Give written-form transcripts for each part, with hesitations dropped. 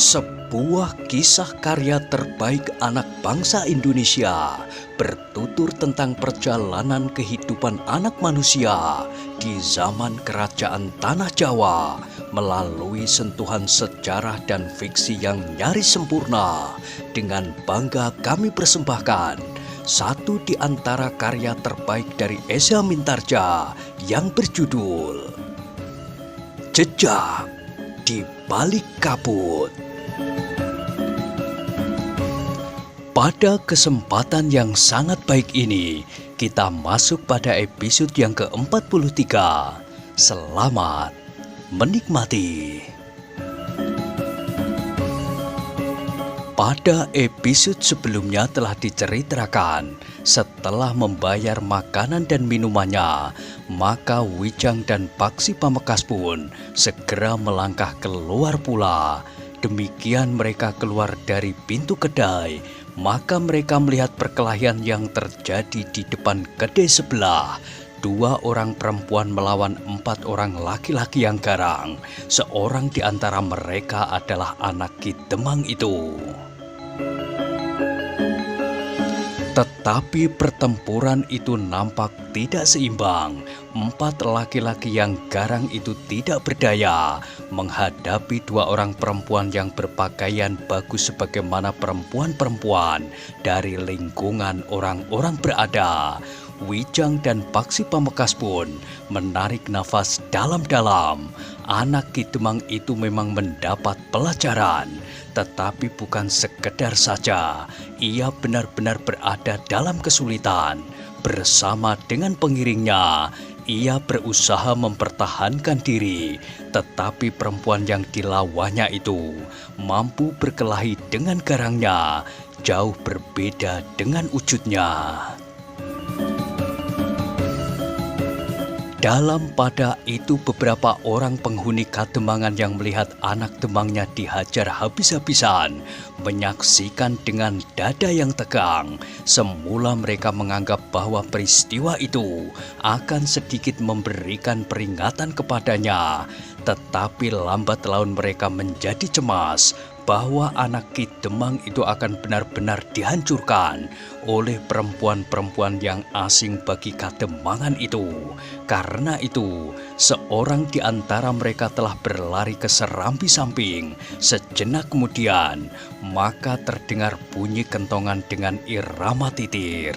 Sebuah kisah karya terbaik anak bangsa Indonesia bertutur tentang perjalanan kehidupan anak manusia di zaman kerajaan Tanah Jawa melalui sentuhan sejarah dan fiksi yang nyaris sempurna. Dengan bangga kami persembahkan satu di antara karya terbaik dari Esa Mintarja yang berjudul Jejak di Balik Kabut. Pada kesempatan yang sangat baik ini, kita masuk pada episode yang ke-43. Selamat menikmati. Pada episode sebelumnya telah diceritakan, setelah membayar makanan dan minumannya, maka Wijang dan Paksi Pamekas pun segera melangkah keluar pula. Demikian mereka keluar dari pintu kedai, maka mereka melihat perkelahian yang terjadi di depan kedai sebelah. 2 orang perempuan melawan 4 orang laki-laki yang garang. Seorang di antara mereka adalah anak Ki Demang itu. Tetapi pertempuran itu nampak tidak seimbang. 4 laki-laki yang garang itu tidak berdaya menghadapi 2 orang perempuan yang berpakaian bagus sebagaimana perempuan-perempuan dari lingkungan orang-orang berada. Wijang dan Paksi Pamekas pun menarik nafas dalam-dalam. Anak Ki Demang itu memang mendapat pelajaran, tetapi bukan sekedar saja. Ia benar-benar berada dalam kesulitan. Bersama dengan pengiringnya, ia berusaha mempertahankan diri, tetapi perempuan yang dilawannya itu mampu berkelahi dengan garangnya, jauh berbeda dengan wujudnya. Dalam pada itu beberapa orang penghuni Kademangan yang melihat anak demangnya dihajar habis-habisan menyaksikan dengan dada yang tegang. Semula mereka menganggap bahwa peristiwa itu akan sedikit memberikan peringatan kepadanya, tetapi lambat laun mereka menjadi cemas bahwa anak Ki Demang itu akan benar-benar dihancurkan oleh perempuan-perempuan yang asing bagi Kademangan itu. Karena itu, seorang di antara mereka telah berlari ke serambi samping. Sejenak kemudian, maka terdengar bunyi kentongan dengan irama titir.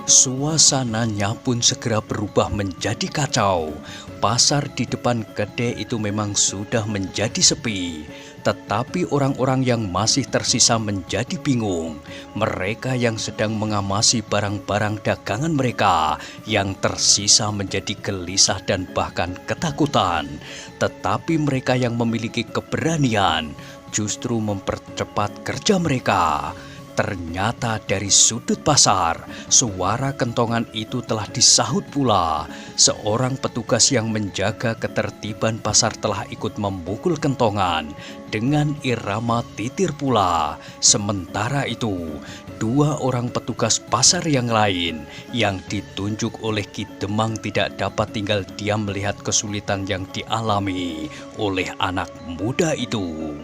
Suasananya pun segera berubah menjadi kacau. Pasar di depan kedai itu memang sudah menjadi sepi, tetapi orang-orang yang masih tersisa menjadi bingung. Mereka yang sedang mengamasi barang-barang dagangan mereka yang tersisa menjadi gelisah dan bahkan ketakutan. Tetapi mereka yang memiliki keberanian justru mempercepat kerja mereka. Ternyata dari sudut pasar, suara kentongan itu telah disahut pula. Seorang petugas yang menjaga ketertiban pasar telah ikut memukul kentongan dengan irama titir pula. Sementara itu, 2 orang petugas pasar yang lain yang ditunjuk oleh Ki Demang tidak dapat tinggal diam melihat kesulitan yang dialami oleh anak muda itu.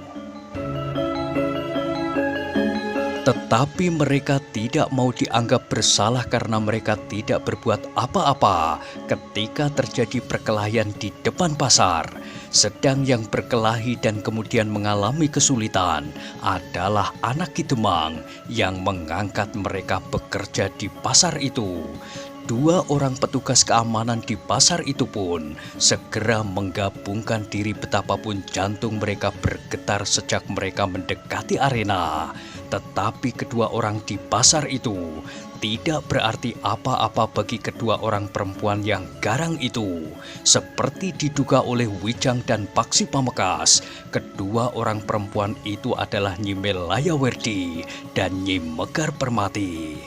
Tetapi mereka tidak mau dianggap bersalah karena mereka tidak berbuat apa-apa ketika terjadi perkelahian di depan pasar. Sedang yang berkelahi dan kemudian mengalami kesulitan adalah anak Ki Demang yang mengangkat mereka bekerja di pasar itu. 2 orang petugas keamanan di pasar itu pun segera menggabungkan diri betapapun jantung mereka bergetar sejak mereka mendekati arena. Tetapi kedua orang di pasar itu tidak berarti apa-apa bagi kedua orang perempuan yang garang itu. Seperti diduga oleh Wijang dan Paksi Pamekas, kedua orang perempuan itu adalah Nyi Melayawerdi dan Nyi Megar Permati.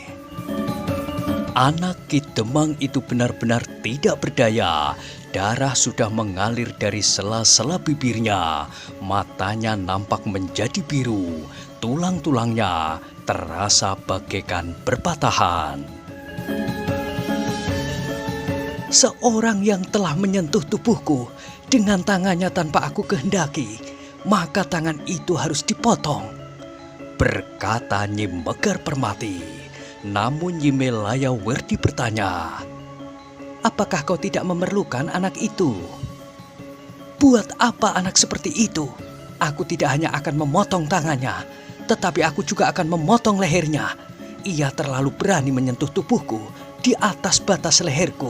Anak Ki Demang itu benar-benar tidak berdaya. Darah sudah mengalir dari sela-sela bibirnya. Matanya nampak menjadi biru. Tulang-tulangnya terasa bagaikan berpatahan. Seorang yang telah menyentuh tubuhku, Dengan tangannya tanpa aku kehendaki, maka tangan itu harus dipotong, berkata Nyi Megar Permati. Namun Nyi Melaya Werdi bertanya, apakah kau tidak memerlukan anak itu? Buat apa anak seperti itu? Aku tidak hanya akan memotong tangannya, tetapi aku juga akan memotong lehernya. Ia terlalu berani menyentuh tubuhku di atas batas leherku.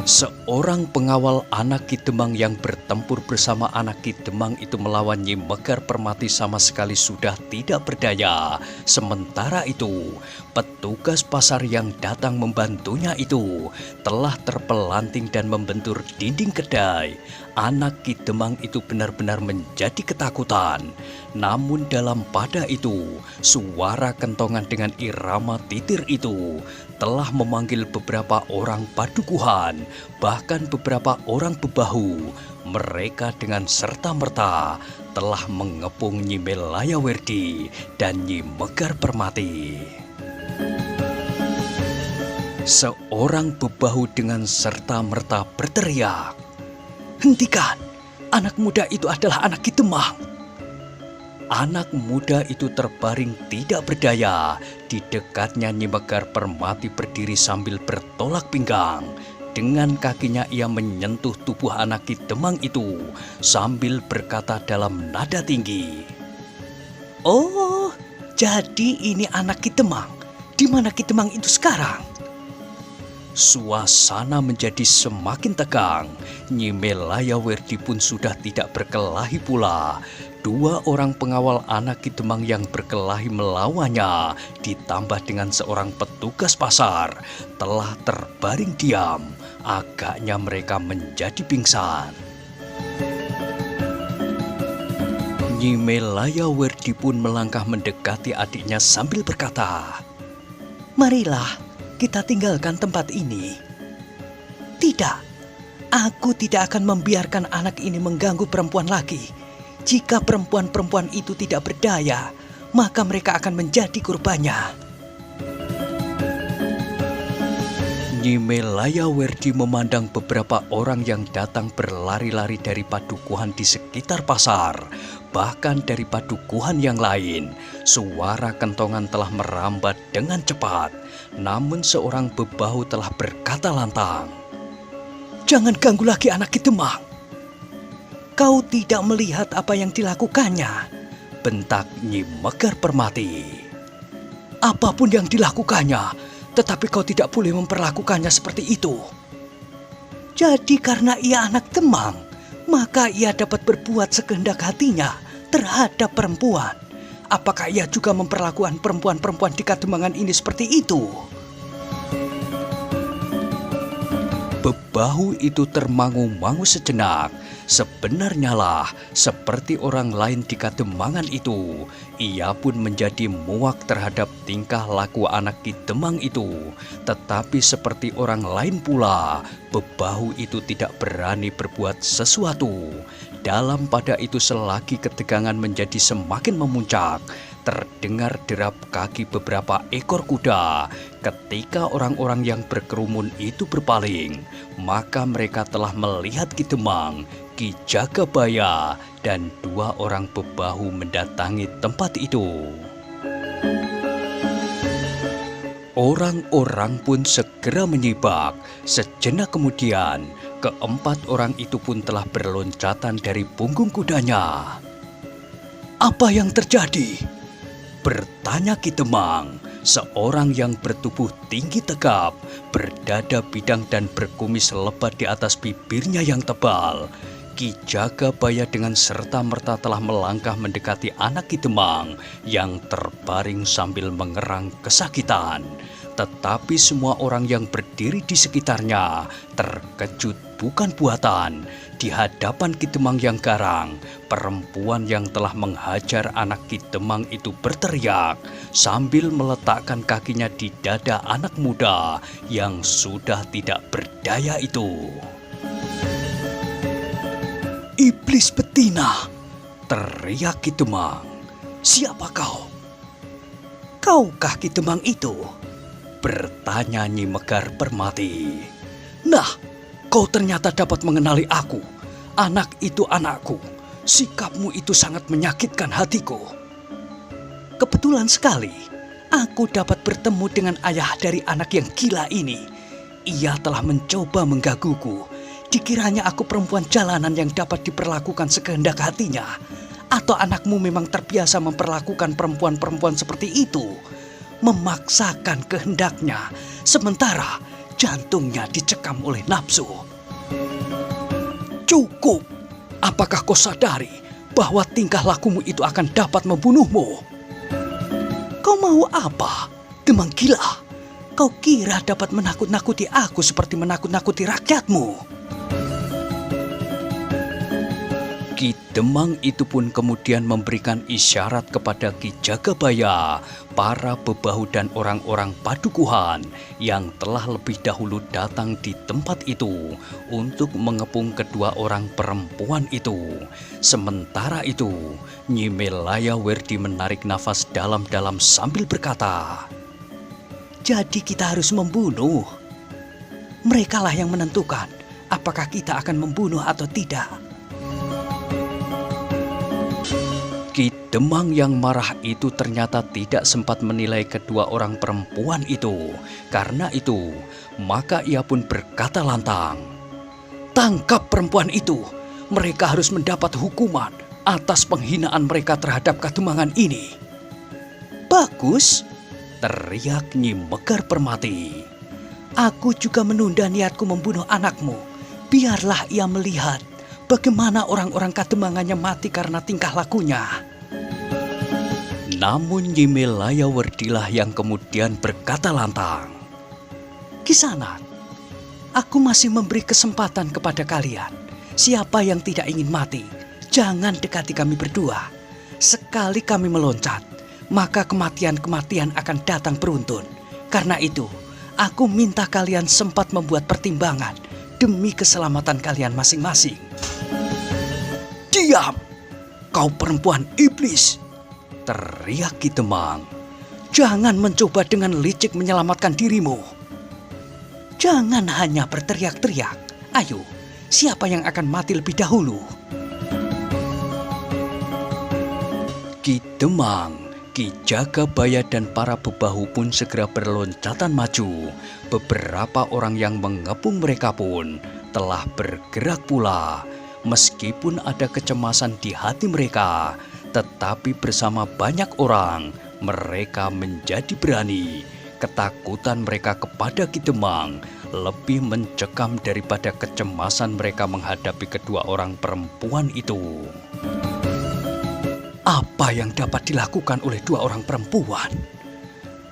Seorang pengawal anak Ki Demang yang bertempur bersama anak Ki Demang itu melawan Nyi Megar Permati sama sekali sudah tidak berdaya. Sementara itu, petugas pasar yang datang membantunya itu telah terpelanting dan membentur dinding kedai. Anak Ki Demang itu benar-benar menjadi ketakutan. Namun dalam pada itu, suara kentongan dengan irama titir itu telah memanggil beberapa orang padukuhan, bahkan beberapa orang bebahu. Mereka dengan serta-merta telah mengepung Nyi Melaya Werdi dan Nyi Megar Permati. Seorang bebahu dengan serta-merta berteriak, "Hentikan! Anak muda itu adalah anak Ki Demang!" Anak muda itu terbaring tidak berdaya. Di dekatnya Nyi Megar Permati berdiri sambil bertolak pinggang. Dengan kakinya ia menyentuh tubuh anak Ki Demang itu sambil berkata dalam nada tinggi, "Oh, jadi ini anak Ki Demang. Di mana Ki Demang itu sekarang?" Suasana menjadi semakin tegang. Nyi Melaya Werdi pun sudah tidak berkelahi pula. Dua orang pengawal anak Ki Demang yang berkelahi melawannya, ditambah dengan seorang petugas pasar, telah terbaring diam. Agaknya mereka menjadi pingsan. Nyi Melaya Werdi pun melangkah mendekati adiknya sambil berkata, "Marilah, kita tinggalkan tempat ini." "Tidak, aku tidak akan membiarkan anak ini mengganggu perempuan lagi. Jika perempuan-perempuan itu tidak berdaya, maka mereka akan menjadi kurbannya." Nyi Melaya Werdi memandang beberapa orang yang datang berlari-lari dari padukuhan di sekitar pasar, bahkan dari padukuhan yang lain. Suara kentongan telah merambat dengan cepat, namun seorang bebahu telah berkata lantang, "Jangan ganggu lagi anak Ki Demang. Kau tidak melihat apa yang dilakukannya," bentak Nyi Megar Permati. "Apapun yang dilakukannya, tetapi kau tidak boleh memperlakukannya seperti itu. Jadi karena ia anak Demang, maka ia dapat berbuat sekehendak hatinya terhadap perempuan. Apakah ia juga memperlakukan perempuan-perempuan di Kademangan ini seperti itu?" Bebahu itu termangu-mangu sejenak. Sebenarnya lah, seperti orang lain di Kademangan itu, ia pun menjadi muak terhadap tingkah laku anak Ki Demang itu. Tetapi seperti orang lain pula, bebahu itu tidak berani berbuat sesuatu. Dalam pada itu selagi ketegangan menjadi semakin memuncak, terdengar derap kaki beberapa ekor kuda. Ketika orang-orang yang berkerumun itu berpaling, maka mereka telah melihat Ki Demang, Ki Jagabaya, dan dua orang bebahu mendatangi tempat itu. Orang-orang pun segera menyibak. Sejenak kemudian, keempat orang itu pun telah berloncatan dari punggung kudanya. "Apa yang terjadi?" bertanya Ki Demang, seorang yang bertubuh tinggi tegap, berdada bidang dan berkumis lebat di atas bibirnya yang tebal. Ki Jagabaya dengan serta-merta telah melangkah mendekati anak Ki Demang yang terbaring sambil mengerang kesakitan. Tetapi semua orang yang berdiri di sekitarnya terkejut bukan buatan. Di hadapan Ki Demang yang garang, perempuan yang telah menghajar anak Ki Demang itu berteriak sambil meletakkan kakinya di dada anak muda yang sudah tidak berdaya itu. "Iblis betina!" teriak Ki Demang. "Siapa kau?" "Kaukah Ki Demang itu?" bertanya Nyi Megar Permati. "Nah, Kau ternyata dapat mengenali aku. Anak itu anakku. Sikapmu itu sangat menyakitkan hatiku. Kebetulan sekali, aku dapat bertemu dengan ayah dari anak yang gila ini. Ia telah mencoba menggaguhku. Dikiranya aku perempuan jalanan yang dapat diperlakukan sekehendak hatinya. Atau anakmu memang terbiasa memperlakukan perempuan-perempuan seperti itu. Memaksakan kehendaknya, sementara jantungnya dicekam oleh nafsu. Cukup! Apakah kau sadari bahwa tingkah lakumu itu akan dapat membunuhmu? Kau mau apa? Demang gila! Kau kira dapat menakut-nakuti aku seperti menakut-nakuti rakyatmu? Ki Demang itu pun kemudian memberikan isyarat kepada Ki Jagabaya, para bebahu dan orang-orang padukuhan yang telah lebih dahulu datang di tempat itu untuk mengepung kedua orang perempuan itu. Sementara itu, Nyi Melayawerdi menarik nafas dalam-dalam sambil berkata, "Jadi kita harus membunuh. Merekalah yang menentukan apakah kita akan membunuh atau tidak." Ki Demang yang marah itu ternyata tidak sempat menilai kedua orang perempuan itu. Karena itu, maka ia pun berkata lantang, "Tangkap perempuan itu. Mereka harus mendapat hukuman atas penghinaan mereka terhadap Kademangan ini." "Bagus," teriak Nyi Megar Permati. "Aku juga menunda niatku membunuh anakmu. Biarlah ia melihat bagaimana orang-orang Kademangannya mati karena tingkah lakunya." Namun Nyi Melayawerdilah yang kemudian berkata lantang, "Kisanak, aku masih memberi kesempatan kepada kalian. Siapa yang tidak ingin mati, jangan dekati kami berdua. Sekali kami meloncat, maka kematian-kematian akan datang beruntun. Karena itu, aku minta kalian sempat membuat pertimbangan demi keselamatan kalian masing-masing." "Diam! Kau perempuan iblis!" teriak Ki Demang. "Jangan mencoba dengan licik menyelamatkan dirimu. Jangan hanya berteriak-teriak. Ayo, siapa yang akan mati lebih dahulu?" Ki Demang, Ki Jagabaya dan para bebahu pun segera berloncatan maju. Beberapa orang yang mengepung mereka pun telah bergerak pula. Meskipun ada kecemasan di hati mereka, tetapi bersama banyak orang, mereka menjadi berani. Ketakutan mereka kepada Ki Demang lebih mencekam daripada kecemasan mereka menghadapi kedua orang perempuan itu. "Apa yang dapat dilakukan oleh dua orang perempuan?"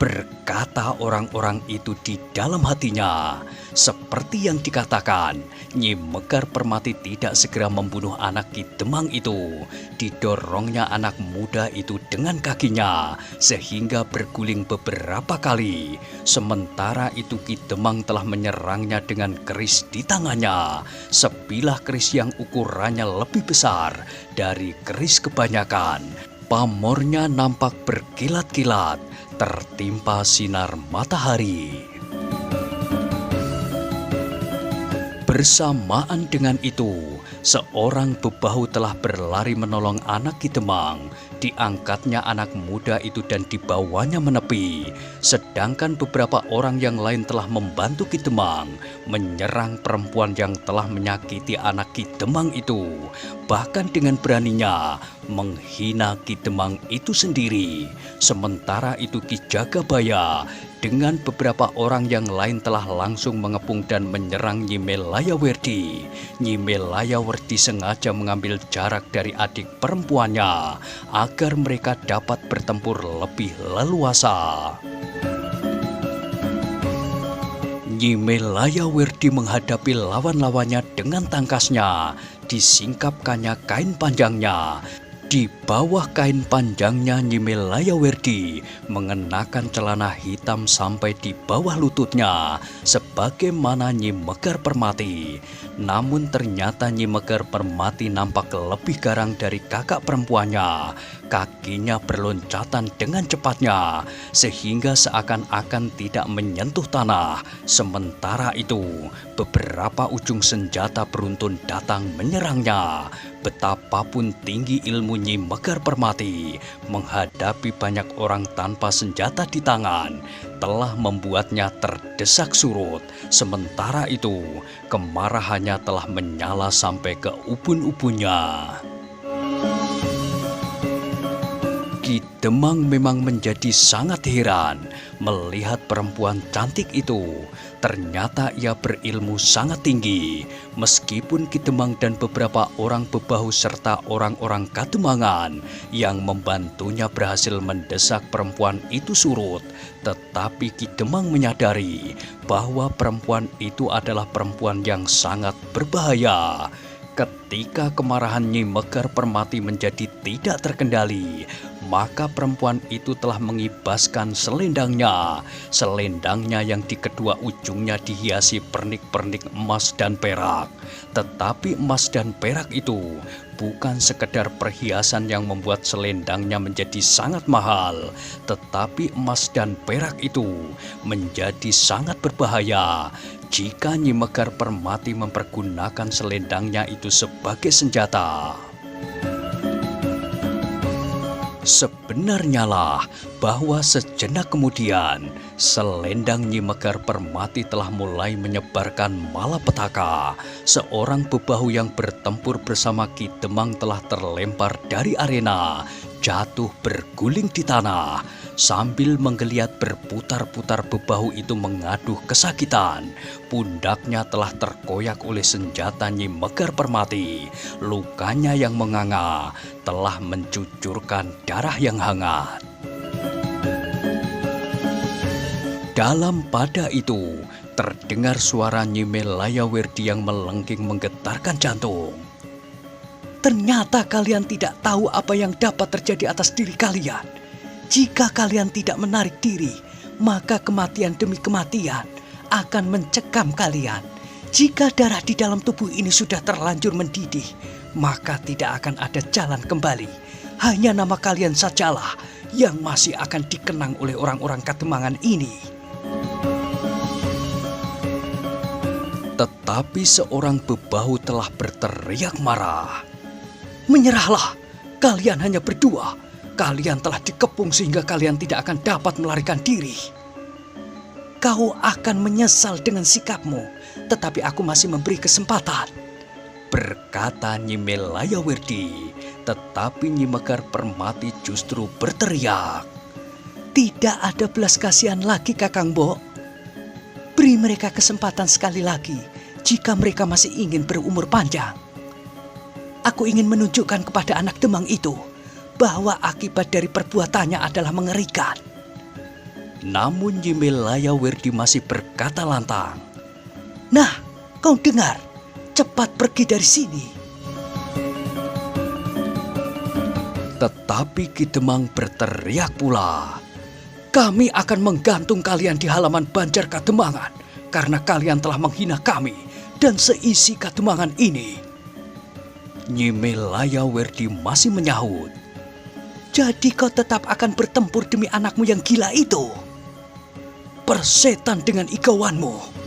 berkata orang-orang itu di dalam hatinya. Seperti yang dikatakan, Nyi Megar Permati tidak segera membunuh anak Ki Demang itu. Didorongnya anak muda itu dengan kakinya, sehingga berguling beberapa kali. Sementara itu Ki Demang telah menyerangnya dengan keris di tangannya. Sebilah keris yang ukurannya lebih besar dari keris kebanyakan. Pamornya nampak berkilat-kilat, tertimpa sinar matahari. Bersamaan dengan itu, seorang bebahu telah berlari menolong anak Ki Demang. Diangkatnya anak muda itu dan dibawanya menepi. Sedangkan beberapa orang yang lain telah membantu Ki Demang menyerang perempuan yang telah menyakiti anak Ki Demang itu. Bahkan dengan beraninya menghina Ki Demang itu sendiri. Sementara itu Ki Jagabaya dengan beberapa orang yang lain telah langsung mengepung dan menyerang Nyi Melayawerdi. Nyi Melayawerdi sengaja mengambil jarak dari adik perempuannya agar mereka dapat bertempur lebih leluasa. Nyi Melayawerdi menghadapi lawan-lawannya dengan tangkasnya. Disingkapkannya kain panjangnya. Di bawah kain panjangnya Nyi Melayawerdi mengenakan celana hitam sampai di bawah lututnya, sebagaimana Nyi Megar Permati. Namun ternyata Nyi Megar Permati nampak lebih garang dari kakak perempuannya. Kakinya berloncatan dengan cepatnya, sehingga seakan-akan tidak menyentuh tanah. Sementara itu, beberapa ujung senjata beruntun datang menyerangnya. Betapapun tinggi ilmu Nyi Megar Permati, menghadapi banyak orang tanpa senjata di tangan, telah membuatnya terdesak surut. Sementara itu, kemarahannya telah menyala sampai ke ubun-ubunnya. Ki Demang memang menjadi sangat heran melihat perempuan cantik itu. Ternyata ia berilmu sangat tinggi. Meskipun Ki Demang dan beberapa orang bebahu serta orang-orang Kademangan yang membantunya berhasil mendesak perempuan itu surut, tetapi Ki Demang menyadari bahwa perempuan itu adalah perempuan yang sangat berbahaya. Ketika kemarahan Nyi Megar Permati menjadi tidak terkendali, maka perempuan itu telah mengibaskan selendangnya. Selendangnya yang di kedua ujungnya dihiasi pernik-pernik emas dan perak. Tetapi emas dan perak itu bukan sekedar perhiasan yang membuat selendangnya menjadi sangat mahal, tetapi emas dan perak itu menjadi sangat berbahaya jika Nyi Megar Permati mempergunakan selendangnya itu sebagai senjata. Sebenarnya lah bahwa sejenak kemudian selendang Nyi Megar Permati telah mulai menyebarkan malapetaka. Seorang bebahu yang bertempur bersama Ki Demang telah terlempar dari arena, jatuh berguling di tanah. Sambil menggeliat berputar-putar, bebahu itu mengaduh kesakitan. Pundaknya telah terkoyak oleh senjata Nyi Megar Permati. Lukanya yang menganga telah mencucurkan darah yang hangat. Dalam pada itu, terdengar suara Nyi Melayawirdi yang melengking menggetarkan jantung. Ternyata kalian tidak tahu apa yang dapat terjadi atas diri kalian. Jika kalian tidak menarik diri, maka kematian demi kematian akan mencekam kalian. Jika darah di dalam tubuh ini sudah terlanjur mendidih, maka tidak akan ada jalan kembali. Hanya nama kalian sajalah yang masih akan dikenang oleh orang-orang Kademangan ini. Tetapi seorang bebahu telah berteriak marah. Menyerahlah, kalian hanya berdua. Kalian telah dikepung sehingga kalian tidak akan dapat melarikan diri. Kau akan menyesal dengan sikapmu, tetapi aku masih memberi kesempatan, berkata Nyi Melayawirdi. Tetapi Nyi Megar Permati justru berteriak. Tidak ada belas kasihan lagi, Kakang Bo. Beri mereka kesempatan sekali lagi jika mereka masih ingin berumur panjang. Aku ingin menunjukkan kepada anak Demang itu bahwa akibat dari perbuatannya adalah mengerikan. Namun Nyi Melayawirdi masih berkata lantang. Nah, kau dengar, cepat pergi dari sini. Tetapi Ki Demang berteriak pula. Kami akan menggantung kalian di halaman Banjar Kademangan karena kalian telah menghina kami dan seisi Kademangan ini. Nyi Melayawirdi masih menyahut. Jadi kau tetap akan bertempur demi anakmu yang gila itu? Persetan dengan igauanmu.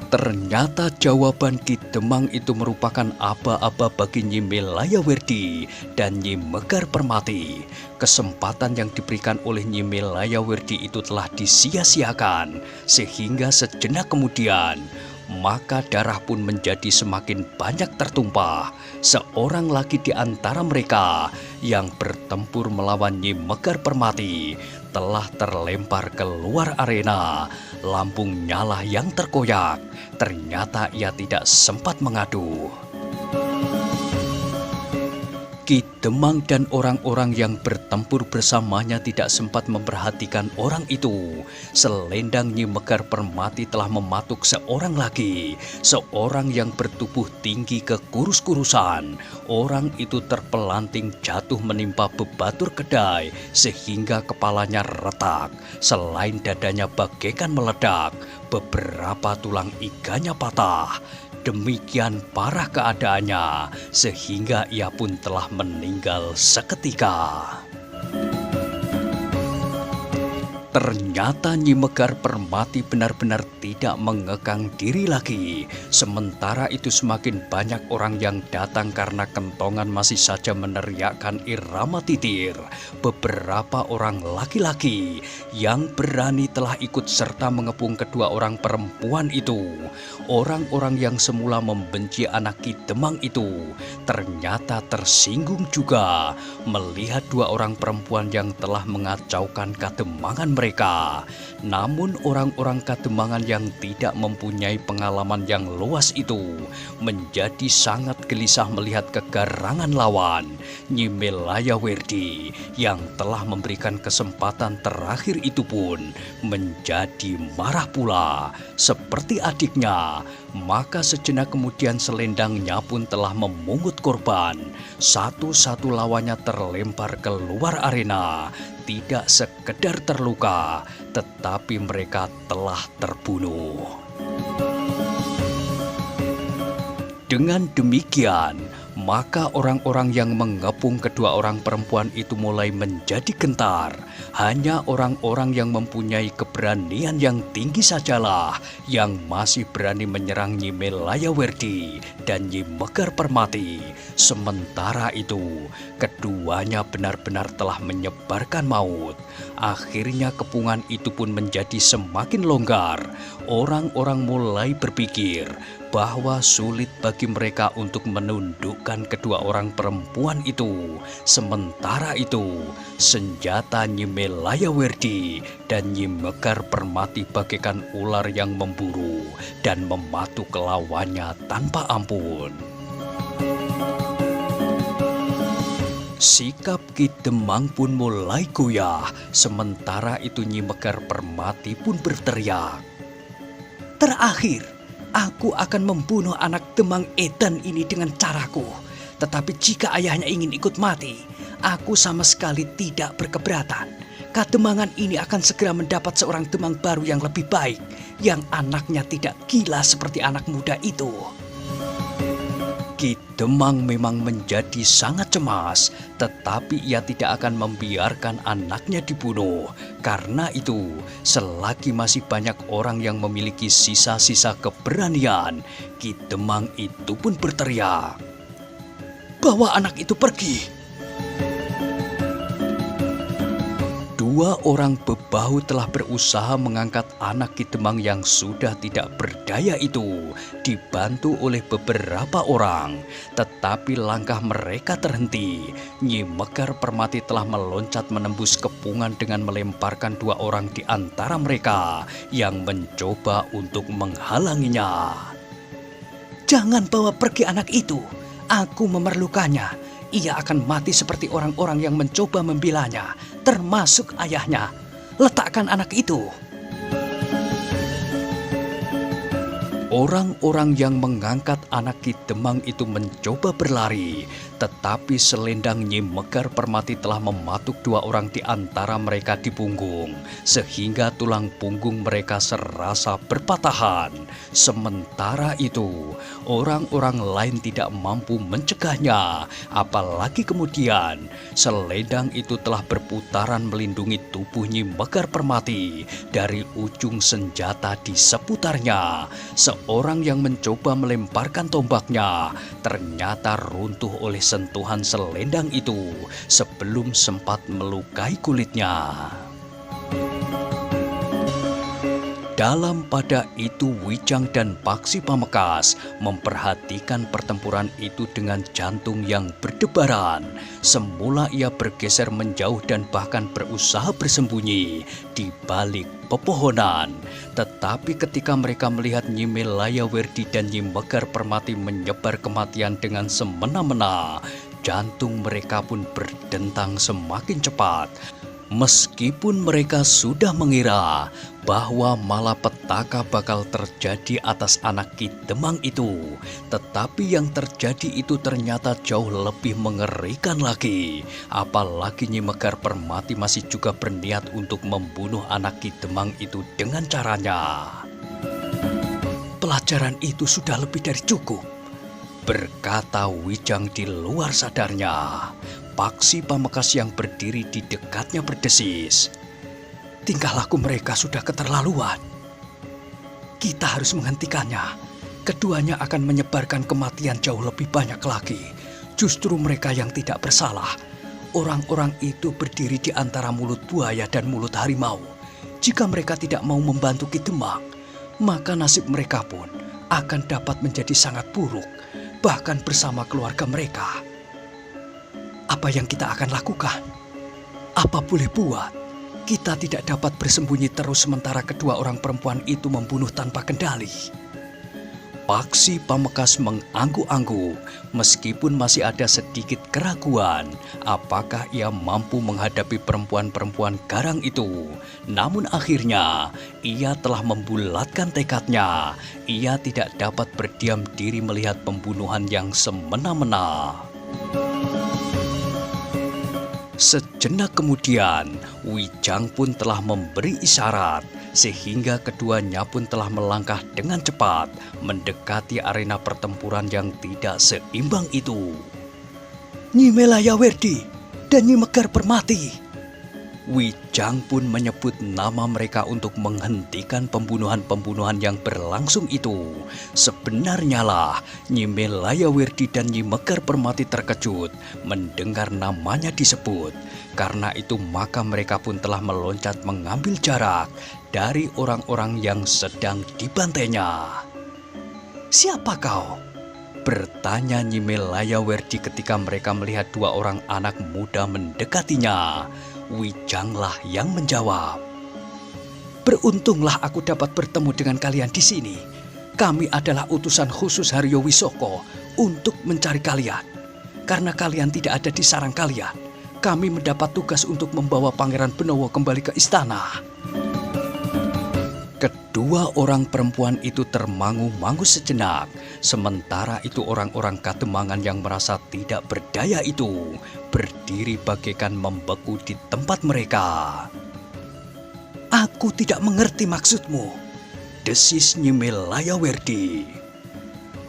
Ternyata jawaban Ki Demang itu merupakan aba-aba bagi Nyi Melayawirdi dan Nyi Megar Permati. Kesempatan yang diberikan oleh Nyi Melayawirdi itu telah disia-siakan, sehingga sejenak kemudian maka darah pun menjadi semakin banyak tertumpah. Seorang lagi di antara mereka yang bertempur melawan Nyi Megar Permati telah terlempar keluar arena. Lambungnya lah yang terkoyak. Ternyata ia tidak sempat mengadu. Ki Demang dan orang-orang yang bertempur bersamanya tidak sempat memperhatikan orang itu. Selendang Nyi Megar Permati telah mematuk seorang lagi, seorang yang bertubuh tinggi kekurus-kurusan. Orang itu terpelanting jatuh menimpa bebatur kedai sehingga kepalanya retak. Selain dadanya bagaikan meledak, beberapa tulang iganya patah. Demikian parah keadaannya, sehingga ia pun telah meninggal seketika. Ternyata Nyi Mekar Permati benar-benar tidak mengekang diri lagi. Sementara itu semakin banyak orang yang datang karena kentongan masih saja meneriakkan irama titir. Beberapa orang laki-laki yang berani telah ikut serta mengepung kedua orang perempuan itu. Orang-orang yang semula membenci anak Ki Demang itu ternyata tersinggung juga melihat dua orang perempuan yang telah mengacaukan kademangan mereka. Namun orang-orang kademangan yang tidak mempunyai pengalaman yang luas itu menjadi sangat gelisah melihat kegarangan lawan. Nyi Melayawerdi yang telah memberikan kesempatan terakhir itu pun menjadi marah pula seperti adiknya. Maka sejenak kemudian selendangnya pun telah memungut korban. Satu-satu lawannya terlempar keluar arena. Tidak sekedar terluka, tetapi mereka telah terbunuh. Dengan demikian, maka orang-orang yang mengepung kedua orang perempuan itu mulai menjadi gentar. Hanya orang-orang yang mempunyai keberanian yang tinggi sajalah yang masih berani menyerang Nyi Melayawerdi dan Nyi Mekar Permati. Sementara itu, keduanya benar-benar telah menyebarkan maut. Akhirnya kepungan itu pun menjadi semakin longgar. Orang-orang mulai berpikir bahwa sulit bagi mereka untuk menundukkan kedua orang perempuan itu. Sementara itu, senjata Nyi Melayawerdi dan Nyi Mekar Permati bagaikan ular yang memburu dan mematuk lawannya tanpa ampun. Sikap Ki Demang pun mulai goyah. Sementara itu Nyi Mekar Permati pun berteriak, "Terakhir, aku akan membunuh anak Demang Edan ini dengan caraku. Tetapi jika ayahnya ingin ikut mati, aku sama sekali tidak berkeberatan. Kademangan ini akan segera mendapat seorang Demang baru yang lebih baik, yang anaknya tidak gila seperti anak muda itu." Ki Demang memang menjadi sangat cemas, tetapi ia tidak akan membiarkan anaknya dibunuh. Karena itu, selagi masih banyak orang yang memiliki sisa-sisa keberanian, Ki Demang itu pun berteriak, "Bawa anak itu pergi!" Dua orang bebahu telah berusaha mengangkat anak Ki Demang yang sudah tidak berdaya itu, dibantu oleh beberapa orang. Tetapi langkah mereka terhenti. Nyi Mekar Permati telah meloncat menembus kepungan dengan melemparkan dua orang di antara mereka yang mencoba untuk menghalanginya. "Jangan bawa pergi anak itu, aku memerlukannya. Ia akan mati seperti orang-orang yang mencoba membelanya, termasuk ayahnya. Letakkan anak itu." Orang-orang yang mengangkat anak Ki Demang itu mencoba berlari, tetapi selendang Nyi Mekar Permati telah mematuk dua orang di antara mereka di punggung, sehingga tulang punggung mereka serasa berpatahan. Sementara itu, orang-orang lain tidak mampu mencegahnya, apalagi kemudian selendang itu telah berputaran melindungi tubuh Nyi Mekar Permati dari ujung senjata di seputarnya. Seorang yang mencoba melemparkan tombaknya ternyata runtuh oleh sentuhan selendang itu sebelum sempat melukai kulitnya. Dalam pada itu Wijang dan Paksi Pamekasan memperhatikan pertempuran itu dengan jantung yang berdebaran. Semula ia bergeser menjauh dan bahkan berusaha bersembunyi di balik pepohonan. Tetapi ketika mereka melihat Nyi Melayawerdi dan Nyi Mekar Permati menyebar kematian dengan semena-mena, jantung mereka pun berdentang semakin cepat. Meskipun mereka sudah mengira bahwa malapetaka bakal terjadi atas anak Ki Demang itu, tetapi yang terjadi itu ternyata jauh lebih mengerikan lagi. Apalagi Nyi Mekar Permati masih juga berniat untuk membunuh anak Ki Demang itu dengan caranya. Pelajaran itu sudah lebih dari cukup, berkata Wijang di luar sadarnya. Paksi Pamekasan yang berdiri di dekatnya berdesis. Tingkah laku mereka sudah keterlaluan. Kita harus menghentikannya. Keduanya akan menyebarkan kematian jauh lebih banyak lagi. Justru mereka yang tidak bersalah. Orang-orang itu berdiri di antara mulut buaya dan mulut harimau. Jika mereka tidak mau membantu Ki Demang, maka nasib mereka pun akan dapat menjadi sangat buruk, bahkan bersama keluarga mereka. Apa yang kita akan lakukan? Apa boleh buat? Kita tidak dapat bersembunyi terus sementara kedua orang perempuan itu membunuh tanpa kendali. Paksi Pamekasan mengangguk-angguk meskipun masih ada sedikit keraguan apakah ia mampu menghadapi perempuan-perempuan garang itu. Namun akhirnya ia telah membulatkan tekadnya. Ia tidak dapat berdiam diri melihat pembunuhan yang semena-mena. Sejenak kemudian, Wijang pun telah memberi isyarat, sehingga keduanya pun telah melangkah dengan cepat mendekati arena pertempuran yang tidak seimbang itu. Nyi Melayawerdi dan Nyi Megar Permati. Wijang pun menyebut nama mereka untuk menghentikan pembunuhan-pembunuhan yang berlangsung itu. Sebenarnya lah, Nyi Melayawerdi dan Nyi Megar Permati terkejut mendengar namanya disebut. Karena itu maka mereka pun telah meloncat mengambil jarak dari orang-orang yang sedang dibantainya. Siapa kau? Bertanya Nyi Melayawerdi ketika mereka melihat dua orang anak muda mendekatinya. Wijanglah yang menjawab. Beruntunglah aku dapat bertemu dengan kalian di sini. Kami adalah utusan khusus Haryo Wisoko untuk mencari kalian. Karena kalian tidak ada di sarang kalian, kami mendapat tugas untuk membawa Pangeran Benowo kembali ke istana. Kedua orang perempuan itu termangu-mangu sejenak. Sementara itu orang-orang Kademangan yang merasa tidak berdaya itu berdiri bagaikan membeku di tempat mereka. Aku tidak mengerti maksudmu, desis Nyi Melayawerdi.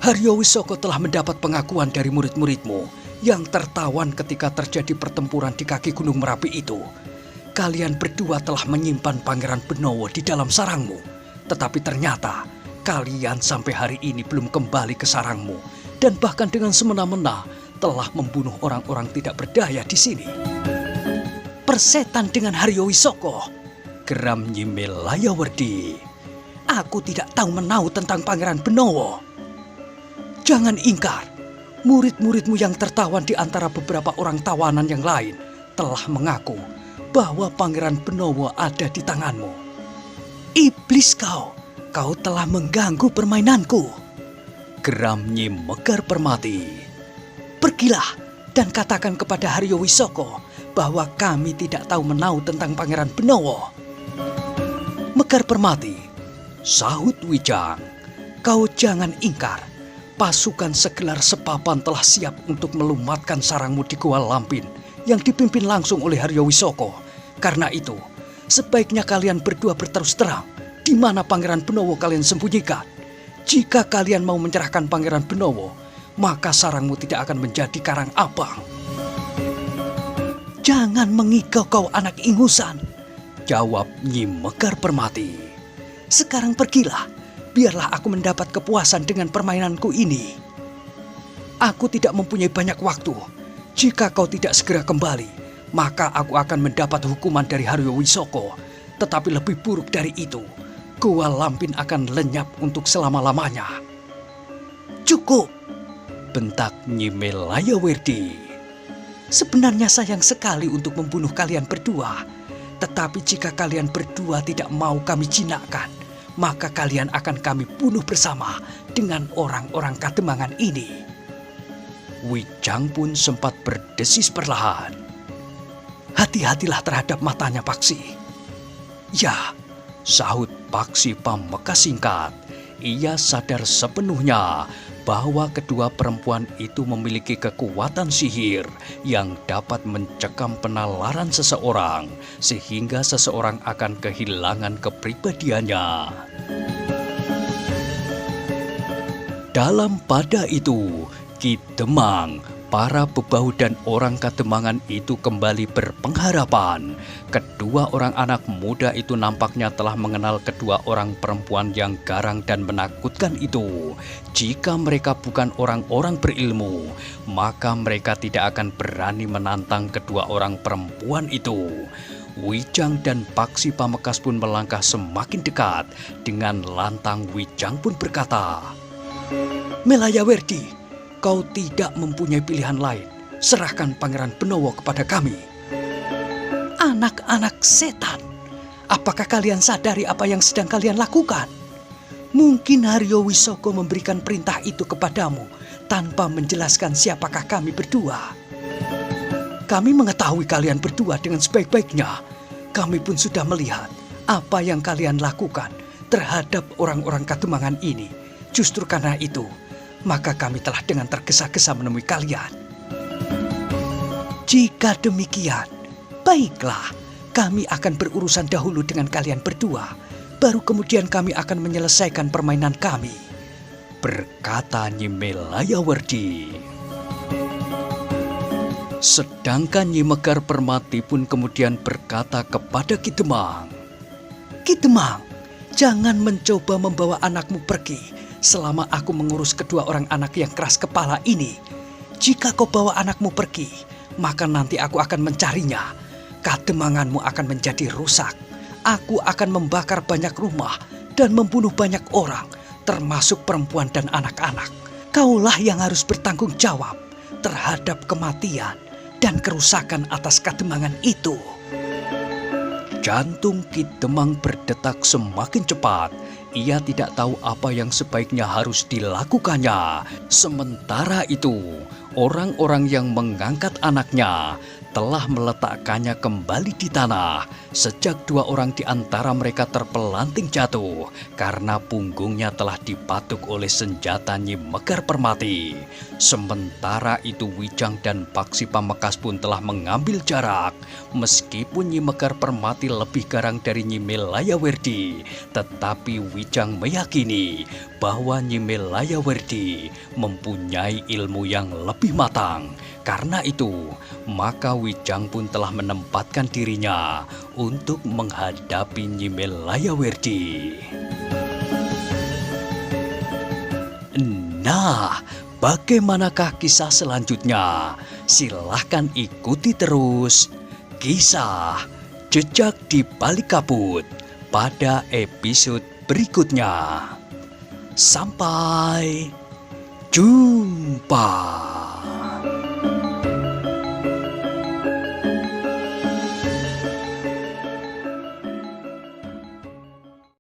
Haryo Wisoko telah mendapat pengakuan dari murid-muridmu yang tertawan ketika terjadi pertempuran di kaki Gunung Merapi itu. Kalian berdua telah menyimpan Pangeran Benowo di dalam sarangmu. Tetapi ternyata kalian sampai hari ini belum kembali ke sarangmu. Dan bahkan dengan semena-mena telah membunuh orang-orang tidak berdaya di sini. Persetan dengan Haryo Wisoko, geram Nyi Melayawerdi. Aku tidak tahu menau tentang Pangeran Benowo. Jangan ingkar, murid-muridmu yang tertawan di antara beberapa orang tawanan yang lain telah mengaku bahwa Pangeran Benowo ada di tanganmu. Iblis kau telah mengganggu permainanku, geram Nyi Megar Permati. Pergilah dan katakan kepada Haryo Wisoko bahwa kami tidak tahu menau tentang Pangeran Benowo. Megar Permati, sahut Wijang, kau jangan ingkar. Pasukan segelar sepapan telah siap untuk melumatkan sarangmu di Gua Lampin yang dipimpin langsung oleh Haryo Wisoko. Karena itu, sebaiknya kalian berdua berterus terang di mana Pangeran Benowo kalian sembunyikan. Jika kalian mau menyerahkan Pangeran Benowo, maka sarangmu tidak akan menjadi karang abang. Jangan mengigau kau anak ingusan, jawab Nyi Megar Permati. Sekarang pergilah, biarlah aku mendapat kepuasan dengan permainanku ini. Aku tidak mempunyai banyak waktu. Jika kau tidak segera kembali, maka aku akan mendapat hukuman dari Haryo Wisoko. Tetapi lebih buruk dari itu, Gua Lampin akan lenyap untuk selama-lamanya. Cukup, bentak Nyi Melayawerdi. Sebenarnya sayang sekali untuk membunuh kalian berdua. Tetapi jika kalian berdua tidak mau kami jinakkan, maka kalian akan kami bunuh bersama dengan orang-orang Kademangan ini. Wijang pun sempat berdesis perlahan. Hati-hatilah terhadap matanya Paksi. Ya, sahut Paksi Pamekasan singkat. Ia sadar sepenuhnya bahwa kedua perempuan itu memiliki kekuatan sihir yang dapat mencekam penalaran seseorang sehingga seseorang akan kehilangan kepribadiannya. Dalam pada itu, Ki Demang, para bebahu dan orang Kademangan itu kembali berpengharapan. Kedua orang anak muda itu nampaknya telah mengenal kedua orang perempuan yang garang dan menakutkan itu. Jika mereka bukan orang-orang berilmu, maka mereka tidak akan berani menantang kedua orang perempuan itu. Wijang dan Paksi Pamekasan pun melangkah semakin dekat. Dengan lantang Wijang pun berkata, "Melayawerdi, kau tidak mempunyai pilihan lain. Serahkan Pangeran Benowo kepada kami." "Anak-anak setan, apakah kalian sadari apa yang sedang kalian lakukan? Mungkin Haryo Wisoko memberikan perintah itu kepadamu tanpa menjelaskan siapakah kami berdua. Kami mengetahui kalian berdua dengan sebaik-baiknya. Kami pun sudah melihat apa yang kalian lakukan terhadap orang-orang Kademangan ini. Justru karena itu, maka kami telah dengan tergesa-gesa menemui kalian. Jika demikian, baiklah, kami akan berurusan dahulu dengan kalian berdua. Baru kemudian kami akan menyelesaikan permainan kami," berkata Nyi Melayawerdi. Sedangkan Nyi Mekar Permati pun kemudian berkata kepada Ki Demang, "Ki Demang, jangan mencoba membawa anakmu pergi selama aku mengurus kedua orang anak yang keras kepala ini. Jika kau bawa anakmu pergi, maka nanti aku akan mencarinya. Kademanganmu akan menjadi rusak. Aku akan membakar banyak rumah dan membunuh banyak orang, termasuk perempuan dan anak-anak. Kaulah yang harus bertanggung jawab terhadap kematian dan kerusakan atas Kademangan itu." Jantung Ki Demang berdetak semakin cepat. Ia tidak tahu apa yang sebaiknya harus dilakukannya. Sementara itu, orang-orang yang mengangkat anaknya telah meletakkannya kembali di tanah. Sejak dua orang di antara mereka terpelanting jatuh karena punggungnya telah dipatuk oleh senjata Nyi Mekar Permati. Sementara itu Wijang dan Paksi Pamekasan pun telah mengambil jarak. Meskipun Nyi Mekar Permati lebih garang dari Nyi Melayawerdi, tetapi Wijang meyakini bahwa Nyi Melayawerdi mempunyai ilmu yang lebih matang. Karena itu, maka Wijang pun telah menempatkan dirinya untuk menghadapi Nyi Melayawerdi. Nah, bagaimanakah kisah selanjutnya? Silahkan ikuti terus kisah Jejak di Balik Kabut pada episode berikutnya. Sampai jumpa.